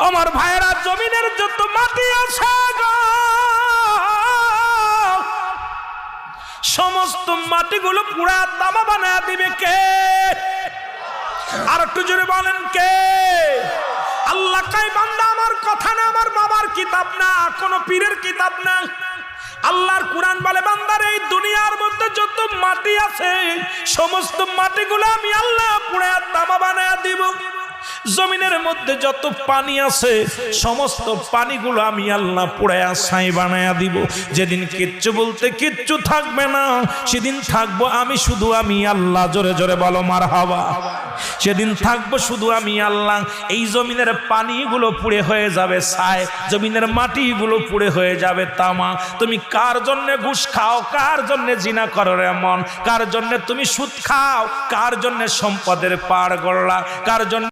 আমার ভাইয়েরা, জমিনের যত মাটি আছে গো, সমস্ত মাটিগুলো পুরা তামা বানায় দিবে কে? আর একটু জোরে বলেন কে? আল্লাহ কয় বান্দা আমার কথা না, আমার বাবার কিতাব না, কোন পীরের কিতাব না। আল্লাহর কুরআন বলে বান্দার এই দুনিয়ার মধ্যে যত মাটি আছে সমস্ত মাটিগুলো আমি আল্লাহ পুরা তামা বানায় দিব। জমিনের মধ্যে যত পানি আছে সমস্ত পানিগুলো আমি আল্লাহ পুড়ায়া ছাই বানায়া দিব। যেদিন কিচ্ছু বলতে কিচ্ছু থাকবে না, সেদিন থাকবো আমি শুধু আমি আল্লাহ। জোরে জোরে বলো মারহাবা। সেদিন থাকবো শুধু আমি আল্লাহ। এই জমিনের পানিগুলো পুড়ে হয়ে যাবে ছাই, জমিনের মাটিগুলো পুড়ে হয়ে যাবে তামা। তুমি কার জন্য ঘুষ খাও, কার জন্য জিনা করো রে মন, কার জন্য তুমি সুদ খাও, কার জন্য সম্পদের পাড় গড়লা, কার জন্য